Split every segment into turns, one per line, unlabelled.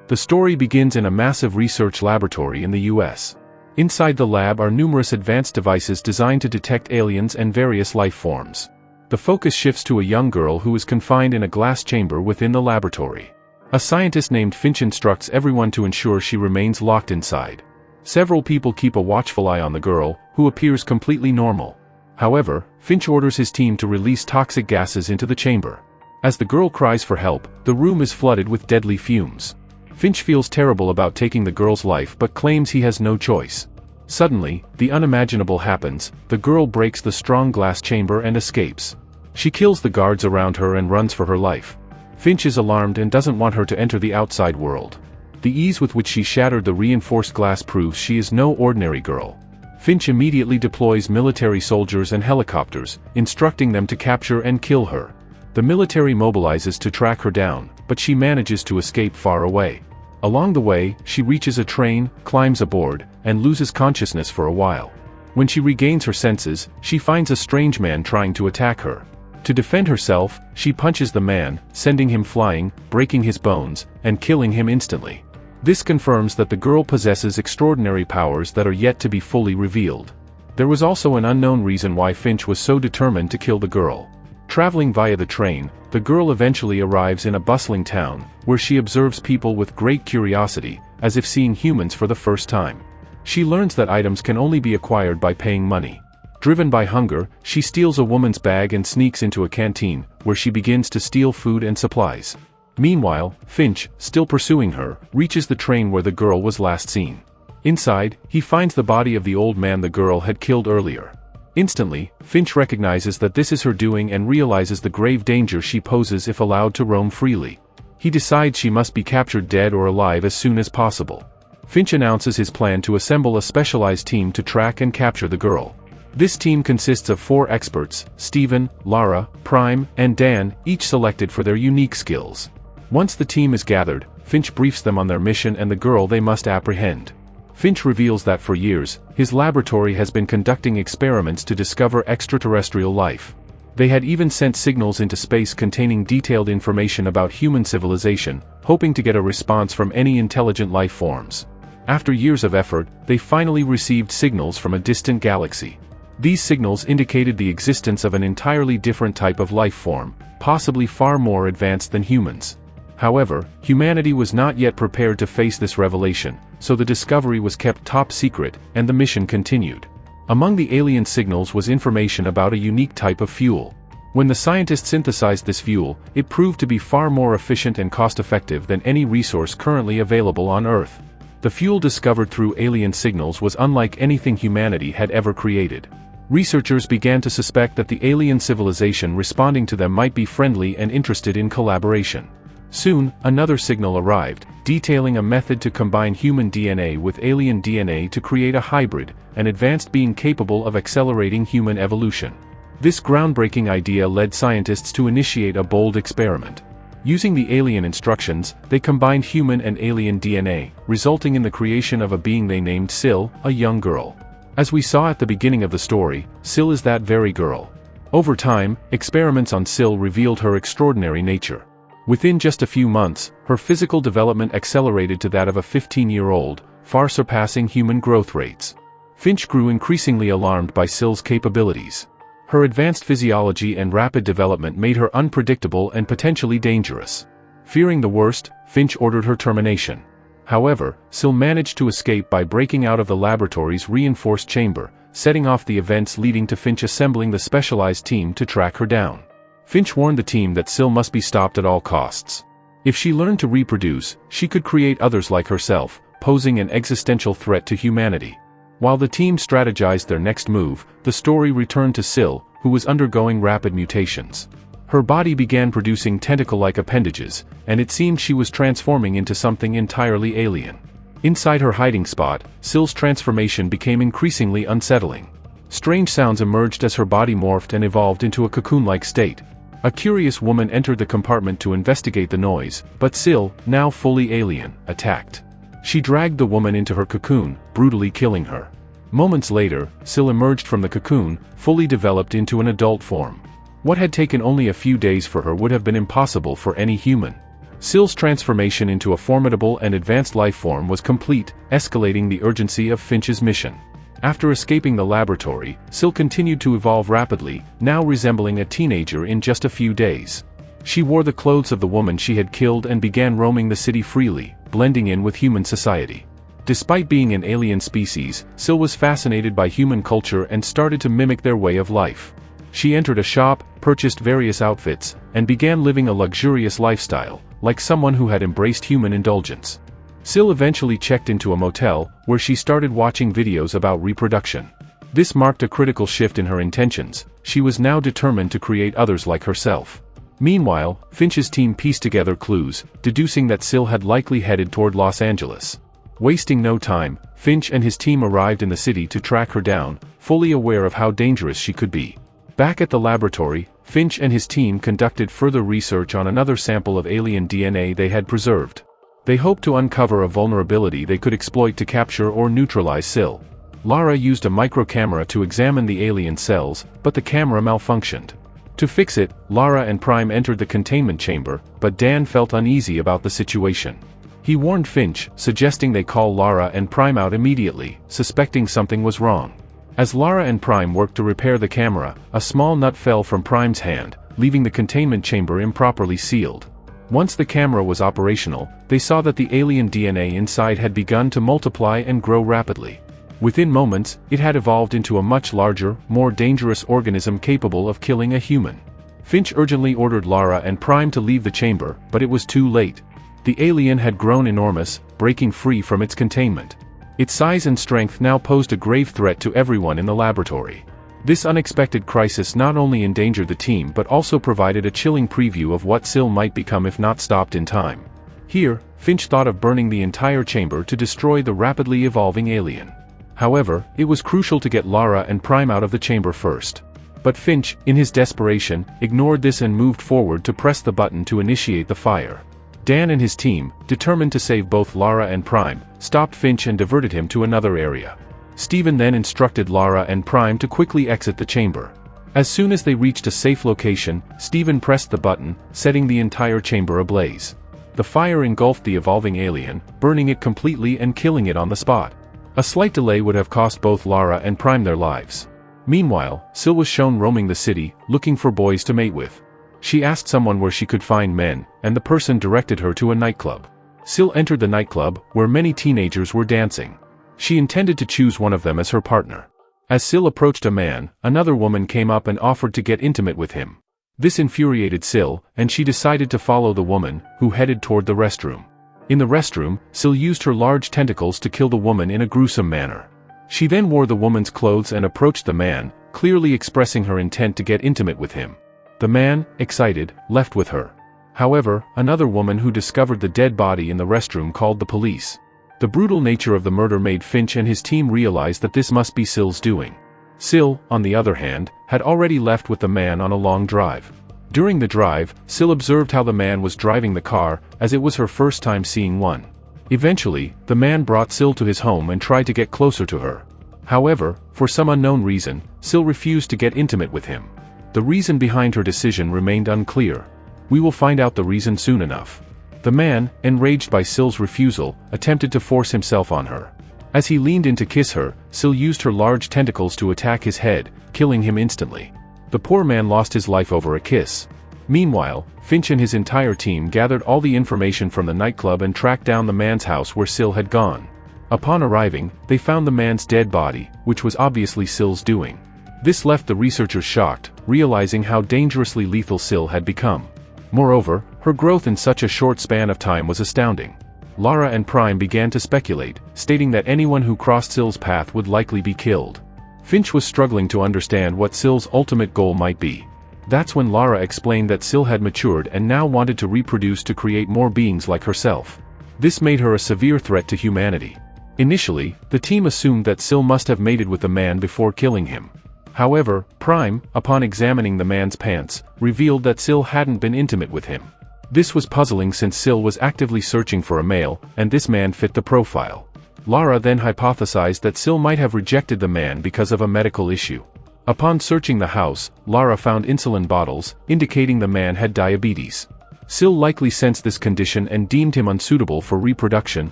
The story begins in a massive research laboratory in the US. Inside the lab are numerous advanced devices designed to detect aliens and various life forms. The focus shifts to a young girl who is confined in a glass chamber within the laboratory. A scientist named Finch instructs everyone to ensure she remains locked inside. Several people keep a watchful eye on the girl, who appears completely normal. However, Finch orders his team to release toxic gases into the chamber. As the girl cries for help, the room is flooded with deadly fumes. Finch feels terrible about taking the girl's life but claims he has no choice. Suddenly, the unimaginable happens. The girl breaks the strong glass chamber and escapes. She kills the guards around her and runs for her life. Finch is alarmed and doesn't want her to enter the outside world. The ease with which she shattered the reinforced glass proves she is no ordinary girl. Finch immediately deploys military soldiers and helicopters, instructing them to capture and kill her. The military mobilizes to track her down, but she manages to escape far away. Along the way, she reaches a train, climbs aboard, and loses consciousness for a while. When she regains her senses, she finds a strange man trying to attack her. To defend herself, she punches the man, sending him flying, breaking his bones, and killing him instantly. This confirms that the girl possesses extraordinary powers that are yet to be fully revealed. There was also an unknown reason why Finch was so determined to kill the girl. Traveling via the train, the girl eventually arrives in a bustling town, where she observes people with great curiosity, as if seeing humans for the first time. She learns that items can only be acquired by paying money. Driven by hunger, she steals a woman's bag and sneaks into a canteen, where she begins to steal food and supplies. Meanwhile, Finch, still pursuing her, reaches the train where the girl was last seen. Inside, he finds the body of the old man the girl had killed earlier. Instantly, Finch recognizes that this is her doing and realizes the grave danger she poses if allowed to roam freely. He decides she must be captured dead or alive as soon as possible. Finch announces his plan to assemble a specialized team to track and capture the girl. This team consists of 4 experts, Steven, Lara, Prime, and Dan, each selected for their unique skills. Once the team is gathered, Finch briefs them on their mission and the girl they must apprehend. Finch reveals that for years, his laboratory has been conducting experiments to discover extraterrestrial life. They had even sent signals into space containing detailed information about human civilization, hoping to get a response from any intelligent life forms. After years of effort, they finally received signals from a distant galaxy. These signals indicated the existence of an entirely different type of life form, possibly far more advanced than humans. However, humanity was not yet prepared to face this revelation, so the discovery was kept top secret, and the mission continued. Among the alien signals was information about a unique type of fuel. When the scientists synthesized this fuel, it proved to be far more efficient and cost-effective than any resource currently available on Earth. The fuel discovered through alien signals was unlike anything humanity had ever created. Researchers began to suspect that the alien civilization responding to them might be friendly and interested in collaboration. Soon, another signal arrived, detailing a method to combine human DNA with alien DNA to create a hybrid, an advanced being capable of accelerating human evolution. This groundbreaking idea led scientists to initiate a bold experiment. Using the alien instructions, they combined human and alien DNA, resulting in the creation of a being they named Syl, a young girl. As we saw at the beginning of the story, Syl is that very girl. Over time, experiments on Syl revealed her extraordinary nature. Within just a few months, her physical development accelerated to that of a 15-year-old, far surpassing human growth rates. Finch grew increasingly alarmed by Syl's capabilities. Her advanced physiology and rapid development made her unpredictable and potentially dangerous. Fearing the worst, Finch ordered her termination. However, Syl managed to escape by breaking out of the laboratory's reinforced chamber, setting off the events leading to Finch assembling the specialized team to track her down. Finch warned the team that Syl must be stopped at all costs. If she learned to reproduce, she could create others like herself, posing an existential threat to humanity. While the team strategized their next move, the story returned to Syl, who was undergoing rapid mutations. Her body began producing tentacle-like appendages, and it seemed she was transforming into something entirely alien. Inside her hiding spot, Syl's transformation became increasingly unsettling. Strange sounds emerged as her body morphed and evolved into a cocoon-like state. A curious woman entered the compartment to investigate the noise, but Syl, now fully alien, attacked. She dragged the woman into her cocoon, brutally killing her. Moments later, Syl emerged from the cocoon, fully developed into an adult form. What had taken only a few days for her would have been impossible for any human. Sill's transformation into a formidable and advanced life form was complete, escalating the urgency of Finch's mission. After escaping the laboratory, Sill continued to evolve rapidly, now resembling a teenager in just a few days. She wore the clothes of the woman she had killed and began roaming the city freely, blending in with human society. Despite being an alien species, Sill was fascinated by human culture and started to mimic their way of life. She entered a shop, purchased various outfits, and began living a luxurious lifestyle, like someone who had embraced human indulgence. Sill eventually checked into a motel, where she started watching videos about reproduction. This marked a critical shift in her intentions. She was now determined to create others like herself. Meanwhile, Finch's team pieced together clues, deducing that Sill had likely headed toward Los Angeles. Wasting no time, Finch and his team arrived in the city to track her down, fully aware of how dangerous she could be. Back at the laboratory, Finch and his team conducted further research on another sample of alien DNA they had preserved. They hoped to uncover a vulnerability they could exploit to capture or neutralize Sill. Lara used a micro-camera to examine the alien cells, but the camera malfunctioned. To fix it, Lara and Prime entered the containment chamber, but Dan felt uneasy about the situation. He warned Finch, suggesting they call Lara and Prime out immediately, suspecting something was wrong. As Lara and Prime worked to repair the camera, a small nut fell from Prime's hand, leaving the containment chamber improperly sealed. Once the camera was operational, they saw that the alien DNA inside had begun to multiply and grow rapidly. Within moments, it had evolved into a much larger, more dangerous organism capable of killing a human. Finch urgently ordered Lara and Prime to leave the chamber, but it was too late. The alien had grown enormous, breaking free from its containment. Its size and strength now posed a grave threat to everyone in the laboratory. This unexpected crisis not only endangered the team but also provided a chilling preview of what Sill might become if not stopped in time. Here, Finch thought of burning the entire chamber to destroy the rapidly evolving alien. However, it was crucial to get Lara and Prime out of the chamber first. But Finch, in his desperation, ignored this and moved forward to press the button to initiate the fire. Dan and his team, determined to save both Lara and Prime, stopped Finch and diverted him to another area. Steven then instructed Lara and Prime to quickly exit the chamber. As soon as they reached a safe location, Steven pressed the button, setting the entire chamber ablaze. The fire engulfed the evolving alien, burning it completely and killing it on the spot. A slight delay would have cost both Lara and Prime their lives. Meanwhile, Sill was shown roaming the city, looking for boys to mate with. She asked someone where she could find men, and the person directed her to a nightclub. Sill entered the nightclub, where many teenagers were dancing. She intended to choose one of them as her partner. As Sill approached a man, another woman came up and offered to get intimate with him. This infuriated Sill, and she decided to follow the woman, who headed toward the restroom. In the restroom, Sill used her large tentacles to kill the woman in a gruesome manner. She then wore the woman's clothes and approached the man, clearly expressing her intent to get intimate with him. The man, excited, left with her. However, another woman who discovered the dead body in the restroom called the police. The brutal nature of the murder made Finch and his team realize that this must be Sill's doing. Sill, on the other hand, had already left with the man on a long drive. During the drive, Sill observed how the man was driving the car, as it was her first time seeing one. Eventually, the man brought Sill to his home and tried to get closer to her. However, for some unknown reason, Sill refused to get intimate with him. The reason behind her decision remained unclear. We will find out the reason soon enough. The man, enraged by Sill's refusal, attempted to force himself on her. As he leaned in to kiss her, Sill used her large tentacles to attack his head, killing him instantly. The poor man lost his life over a kiss. Meanwhile, Finch and his entire team gathered all the information from the nightclub and tracked down the man's house where Sill had gone. Upon arriving, they found the man's dead body, which was obviously Sill's doing. This left the researchers shocked, realizing how dangerously lethal Sill had become. Moreover, her growth in such a short span of time was astounding. Lara and Prime began to speculate, stating that anyone who crossed Sill's path would likely be killed. Finch was struggling to understand what Sill's ultimate goal might be. That's when Lara explained that Sill had matured and now wanted to reproduce to create more beings like herself. This made her a severe threat to humanity. Initially, the team assumed that Sill must have mated with the man before killing him. However, Prime, upon examining the man's pants, revealed that Sill hadn't been intimate with him. This was puzzling since Sill was actively searching for a male, and this man fit the profile. Lara then hypothesized that Sill might have rejected the man because of a medical issue. Upon searching the house, Lara found insulin bottles, indicating the man had diabetes. Sil likely sensed this condition and deemed him unsuitable for reproduction,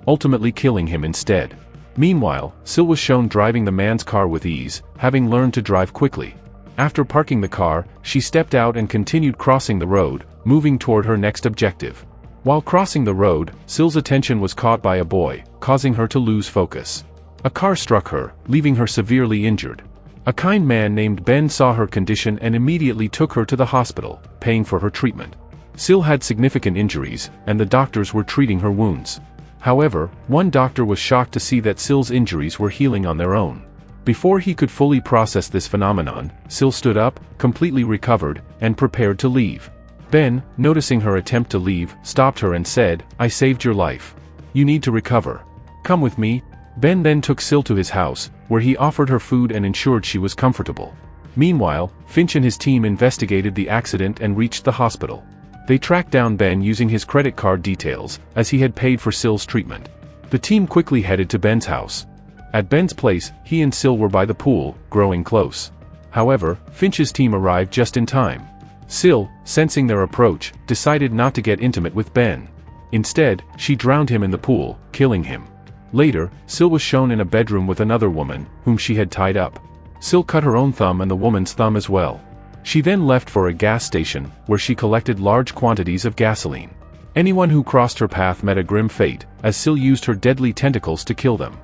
ultimately killing him instead. Meanwhile, Sil was shown driving the man's car with ease, having learned to drive quickly. After parking the car, she stepped out and continued crossing the road, moving toward her next objective. While crossing the road, Sil's attention was caught by a boy, causing her to lose focus. A car struck her, leaving her severely injured. A kind man named Ben saw her condition and immediately took her to the hospital, paying for her treatment. Sil had significant injuries, and the doctors were treating her wounds. However, one doctor was shocked to see that Sil's injuries were healing on their own. Before he could fully process this phenomenon, Sil stood up, completely recovered, and prepared to leave. Ben, noticing her attempt to leave, stopped her and said, "I saved your life. You need to recover. Come with me." Ben then took Sil to his house, where he offered her food and ensured she was comfortable. Meanwhile, Finch and his team investigated the accident and reached the hospital. They tracked down Ben using his credit card details, as he had paid for Sil's treatment. The team quickly headed to Ben's house. At Ben's place, he and Sil were by the pool, growing close. However, Finch's team arrived just in time. Sil, sensing their approach, decided not to get intimate with Ben. Instead, she drowned him in the pool, killing him. Later, Sil was shown in a bedroom with another woman, whom she had tied up. Sil cut her own thumb and the woman's thumb as well. She then left for a gas station, where she collected large quantities of gasoline. Anyone who crossed her path met a grim fate, as Sil used her deadly tentacles to kill them.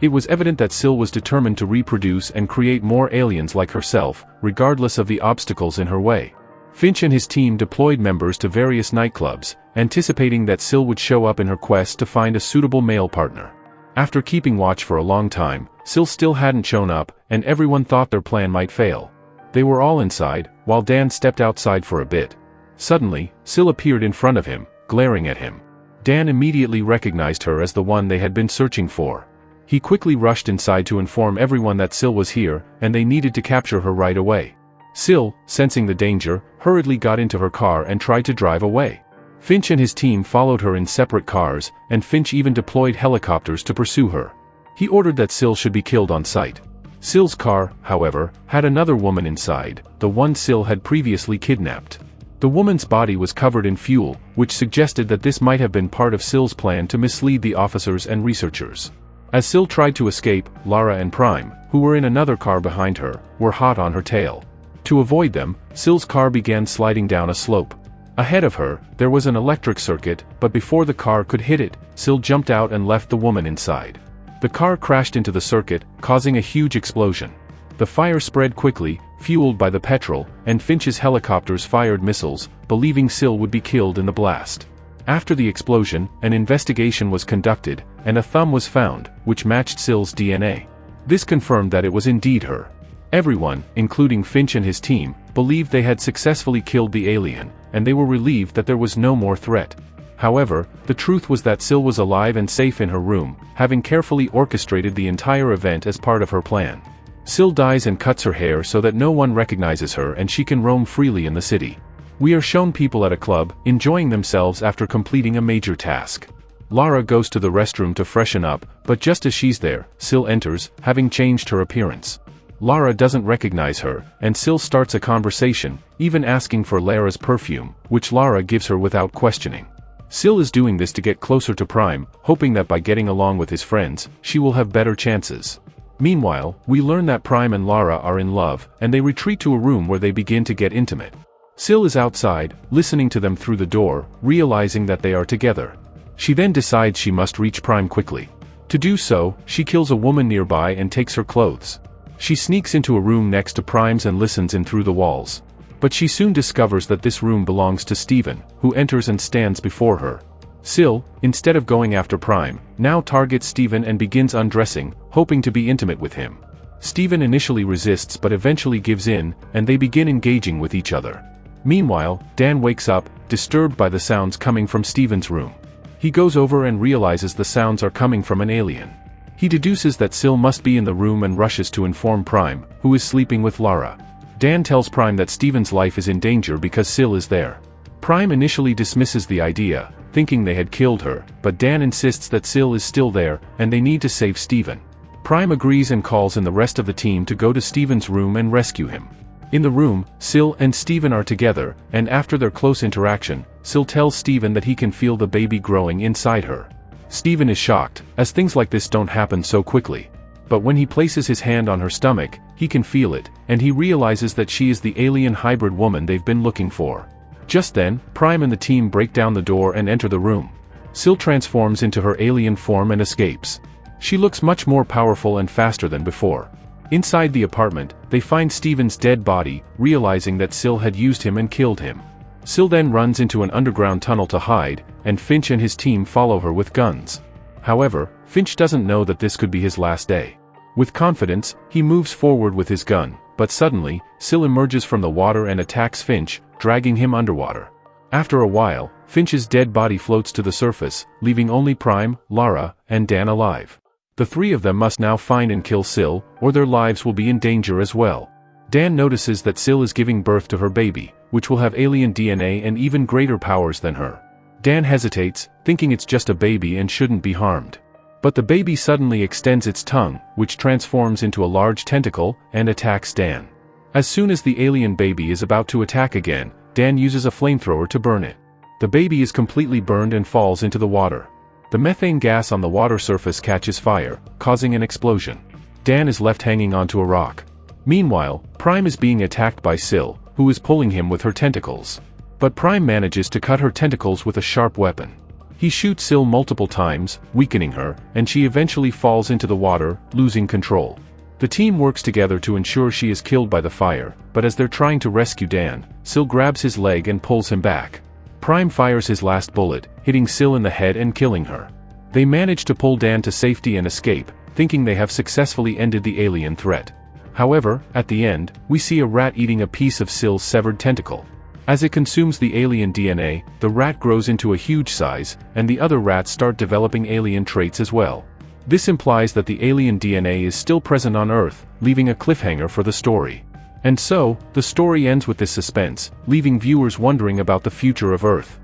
It was evident that Sil was determined to reproduce and create more aliens like herself, regardless of the obstacles in her way. Finch and his team deployed members to various nightclubs, anticipating that Sil would show up in her quest to find a suitable male partner. After keeping watch for a long time, Sil still hadn't shown up, and everyone thought their plan might fail. They were all inside, while Dan stepped outside for a bit. Suddenly, Sil appeared in front of him, glaring at him. Dan immediately recognized her as the one they had been searching for. He quickly rushed inside to inform everyone that Sil was here, and they needed to capture her right away. Sil, sensing the danger, hurriedly got into her car and tried to drive away. Finch and his team followed her in separate cars, and Finch even deployed helicopters to pursue her. He ordered that Sil should be killed on sight. Sil's car, however, had another woman inside, the one Sil had previously kidnapped. The woman's body was covered in fuel, which suggested that this might have been part of Sil's plan to mislead the officers and researchers. As Sil tried to escape, Lara and Prime, who were in another car behind her, were hot on her tail. To avoid them, Sil's car began sliding down a slope. Ahead of her, there was an electric circuit, but before the car could hit it, Sil jumped out and left the woman inside. The car crashed into the circuit, causing a huge explosion. The fire spread quickly, fueled by the petrol, and Finch's helicopters fired missiles, believing Sil would be killed in the blast. After the explosion, an investigation was conducted, and a thumb was found, which matched Sil's DNA. This confirmed that it was indeed her. Everyone, including Finch and his team, believed they had successfully killed the alien, and they were relieved that there was no more threat. However, the truth was that Sil was alive and safe in her room, having carefully orchestrated the entire event as part of her plan. Sil dyes and cuts her hair so that no one recognizes her and she can roam freely in the city. We are shown people at a club, enjoying themselves after completing a major task. Lara goes to the restroom to freshen up, but just as she's there, Sil enters, having changed her appearance. Lara doesn't recognize her, and Sil starts a conversation, even asking for Lara's perfume, which Lara gives her without questioning. Sil is doing this to get closer to Prime, hoping that by getting along with his friends, she will have better chances. Meanwhile, we learn that Prime and Lara are in love, and they retreat to a room where they begin to get intimate. Sil is outside, listening to them through the door, realizing that they are together. She then decides she must reach Prime quickly. To do so, she kills a woman nearby and takes her clothes. She sneaks into a room next to Prime's and listens in through the walls. But she soon discovers that this room belongs to Steven, who enters and stands before her. Sil, instead of going after Prime, now targets Steven and begins undressing, hoping to be intimate with him. Steven initially resists but eventually gives in, and they begin engaging with each other. Meanwhile, Dan wakes up, disturbed by the sounds coming from Steven's room. He goes over and realizes the sounds are coming from an alien. He deduces that Sil must be in the room and rushes to inform Prime, who is sleeping with Lara. Dan tells Prime that Steven's life is in danger because Sil is there. Prime initially dismisses the idea, thinking they had killed her, but Dan insists that Sil is still there, and they need to save Steven. Prime agrees and calls in the rest of the team to go to Steven's room and rescue him. In the room, Sil and Steven are together, and after their close interaction, Sil tells Steven that he can feel the baby growing inside her. Steven is shocked, as things like this don't happen so quickly. But when he places his hand on her stomach, he can feel it, and he realizes that she is the alien hybrid woman they've been looking for. Just then, Prime and the team break down the door and enter the room. Sil transforms into her alien form and escapes. She looks much more powerful and faster than before. Inside the apartment, they find Steven's dead body, realizing that Sil had used him and killed him. Sil then runs into an underground tunnel to hide, and Finch and his team follow her with guns. However, Finch doesn't know that this could be his last day. With confidence, he moves forward with his gun, but suddenly, Sil emerges from the water and attacks Finch, dragging him underwater. After a while, Finch's dead body floats to the surface, leaving only Prime, Lara, and Dan alive. The three of them must now find and kill Sil, or their lives will be in danger as well. Dan notices that Sil is giving birth to her baby, which will have alien DNA and even greater powers than her. Dan hesitates, thinking it's just a baby and shouldn't be harmed. But the baby suddenly extends its tongue, which transforms into a large tentacle, and attacks Dan. As soon as the alien baby is about to attack again, Dan uses a flamethrower to burn it. The baby is completely burned and falls into the water. The methane gas on the water surface catches fire, causing an explosion. Dan is left hanging onto a rock. Meanwhile, Prime is being attacked by Sil, who is pulling him with her tentacles. But Prime manages to cut her tentacles with a sharp weapon. He shoots Sil multiple times, weakening her, and she eventually falls into the water, losing control. The team works together to ensure she is killed by the fire, but as they're trying to rescue Dan, Sil grabs his leg and pulls him back. Prime fires his last bullet, hitting Sil in the head and killing her. They manage to pull Dan to safety and escape, thinking they have successfully ended the alien threat. However, at the end, we see a rat eating a piece of Sil's severed tentacle. As it consumes the alien DNA, the rat grows into a huge size, and the other rats start developing alien traits as well. This implies that the alien DNA is still present on Earth, leaving a cliffhanger for the story. And so, the story ends with this suspense, leaving viewers wondering about the future of Earth.